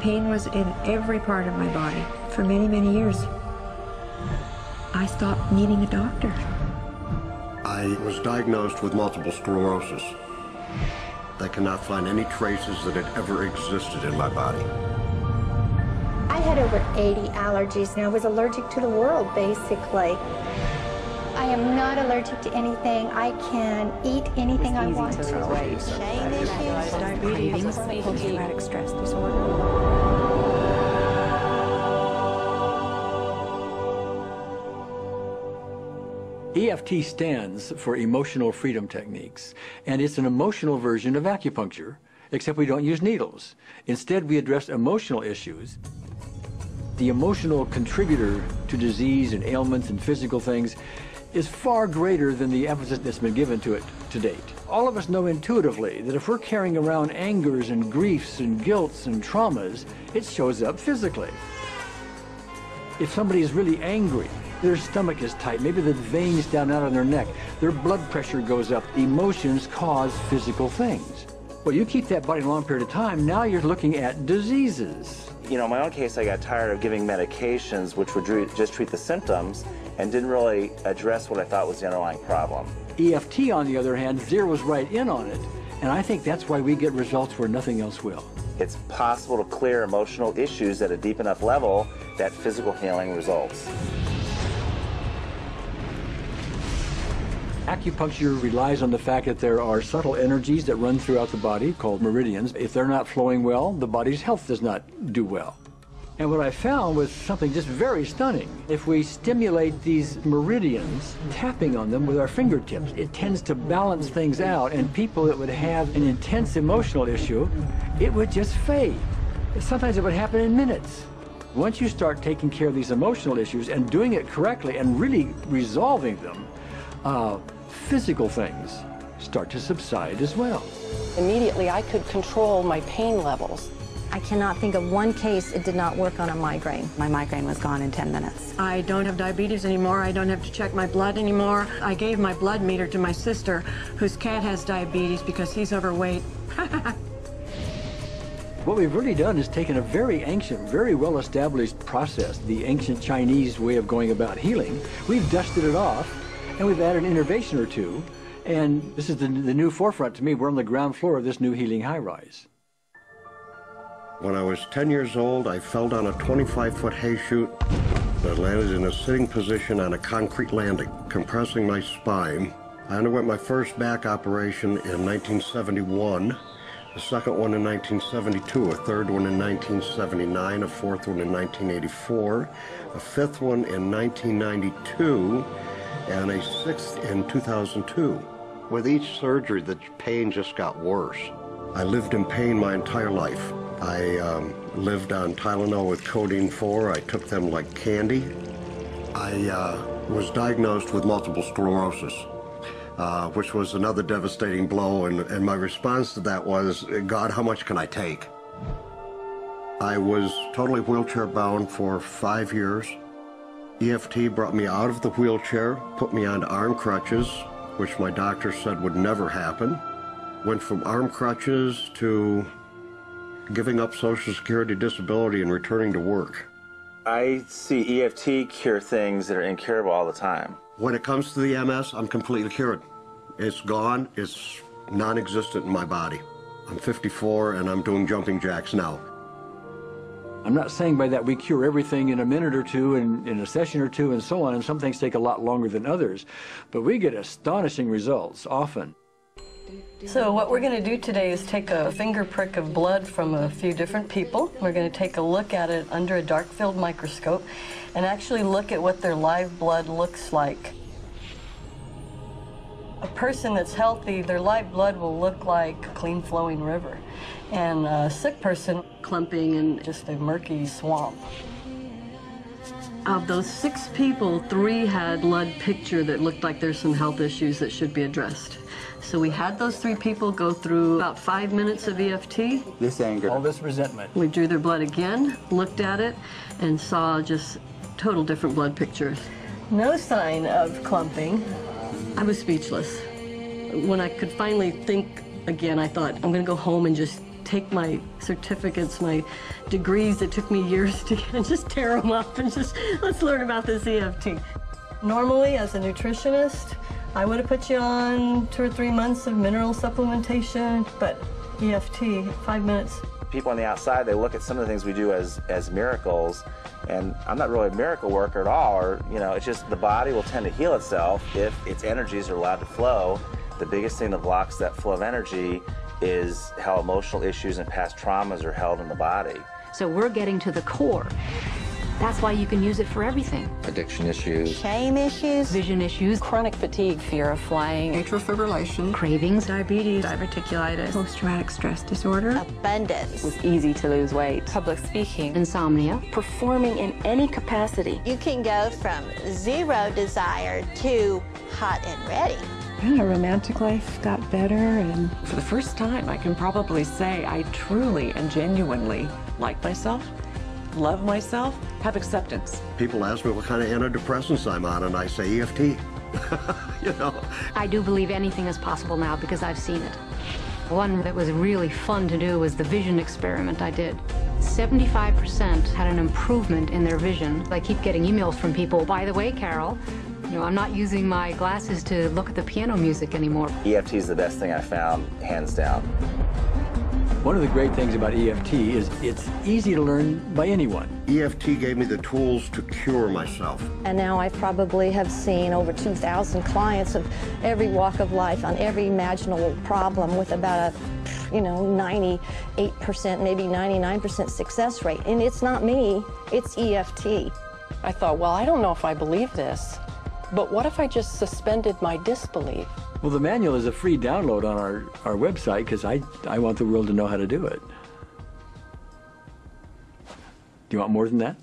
pain was in every part of my body for many, many years. I stopped needing a doctor. I was diagnosed with multiple sclerosis. They cannot find any traces that it ever existed in my body. I had over 80 allergies, and I was allergic to the world, basically. I am not allergic to anything. I can eat anything I want to. Diabetes, post-traumatic stress disorder. EFT stands for Emotional Freedom Techniques, and it's an emotional version of acupuncture, except we don't use needles. Instead, we address emotional issues. The emotional contributor to disease and ailments and physical things is far greater than the emphasis that's been given to it to date. All of us know intuitively that if we're carrying around angers and griefs and guilts and traumas, it shows up physically. If somebody is really angry, their stomach is tight, maybe the veins down out on their neck, their blood pressure goes up. Emotions cause physical things. Well, you keep that body a long period of time, now you're looking at diseases. You know, in my own case, I got tired of giving medications which would just treat the symptoms and didn't really address what I thought was the underlying problem. EFT, on the other hand, zeroes right in on it, and I think that's why we get results where nothing else will. It's possible to clear emotional issues at a deep enough level that physical healing results. Acupuncture relies on the fact that there are subtle energies that run throughout the body called meridians. If they're not flowing well, the body's health does not do well. And what I found was something just very stunning. If we stimulate these meridians, tapping on them with our fingertips, it tends to balance things out, and people that would have an intense emotional issue, it would just fade. Sometimes it would happen in minutes. Once you start taking care of these emotional issues and doing it correctly and really resolving them, physical things start to subside as well. Immediately, I could control my pain levels. I cannot think of one case it did not work on a migraine. My migraine was gone in 10 minutes. I don't have diabetes anymore. I don't have to check my blood anymore. I gave my blood meter to my sister, whose cat has diabetes because he's overweight. What we've really done is taken a very ancient, very well-established process, the ancient Chinese way of going about healing. We've dusted it off, and we've added an innovation or two, and this is the new forefront to me. We're on the ground floor of this new healing high-rise. When I was 10 years old, I fell down a 25-foot hay chute that landed in a sitting position on a concrete landing, compressing my spine. I underwent my first back operation in 1971, a second one in 1972, a third one in 1979, a fourth one in 1984, a fifth one in 1992, and a sixth in 2002. With each surgery, the pain just got worse. I lived in pain my entire life. I lived on Tylenol with codeine 4. I took them like candy. I was diagnosed with multiple sclerosis, which was another devastating blow, and my response to that was, God, how much can I take? I was totally wheelchair bound for 5 years. EFT brought me out of the wheelchair, put me onto arm crutches, which my doctor said would never happen. Went from arm crutches to giving up Social Security disability and returning to work. I see EFT cure things that are incurable all the time. When it comes to the MS, I'm completely cured. It's gone, it's non-existent in my body. I'm 54 and I'm doing jumping jacks now. I'm not saying by that we cure everything in a minute or two, and in a session or two, and so on, and some things take a lot longer than others, but we get astonishing results often. So what we're going to do today is take a finger prick of blood from a few different people. We're going to take a look at it under a dark field microscope and actually look at what their live blood looks like. A person that's healthy, their live blood will look like a clean flowing river, and a sick person clumping in just a murky swamp. Of those 6 people, 3 had blood picture that looked like there's some health issues that should be addressed. So we had those 3 people go through about 5 minutes of EFT. This anger, all this resentment. We drew their blood again, looked at it, and saw just total different blood pictures. No sign of clumping. I was speechless. When I could finally think again, I thought, I'm going to go home and just take my certificates, my degrees that took me years to get, and just tear them up and just, let's learn about this EFT. Normally, as a nutritionist, I would have put you on 2 or 3 months of mineral supplementation, but EFT, 5 minutes. People on the outside, they look at some of the things we do as miracles, and I'm not really a miracle worker at all, or, you know, it's just the body will tend to heal itself if its energies are allowed to flow. The biggest thing that blocks that flow of energy is how emotional issues and past traumas are held in the body. So we're getting to the core. That's why you can use it for everything. Addiction issues. Shame issues. Vision issues. Chronic fatigue, fear of flying. Atrial fibrillation. Cravings. Diabetes. Diverticulitis. Post-traumatic stress disorder. Abundance. It was easy to lose weight. Public speaking. Insomnia. Performing in any capacity. You can go from zero desire to hot and ready. And our romantic life got better, and for the first time I can probably say I truly and genuinely like myself, love myself, have acceptance. People ask me what kind of antidepressants I'm on, and I say EFT. You know. I do believe anything is possible now because I've seen it. One that was really fun to do was the vision experiment I did. 75% had an improvement in their vision. I keep getting emails from people, by the way, Carol, you know, I'm not using my glasses to look at the piano music anymore. EFT is the best thing I found, hands down. One of the great things about EFT is it's easy to learn by anyone. EFT gave me the tools to cure myself. And now I probably have seen over 2,000 clients of every walk of life on every imaginable problem with about a, 98%, maybe 99% success rate. And it's not me, it's EFT. I thought, well, I don't know if I believe this, but what if I just suspended my disbelief? Well, the manual is a free download on our website because I want the world to know how to do it. Do you want more than that?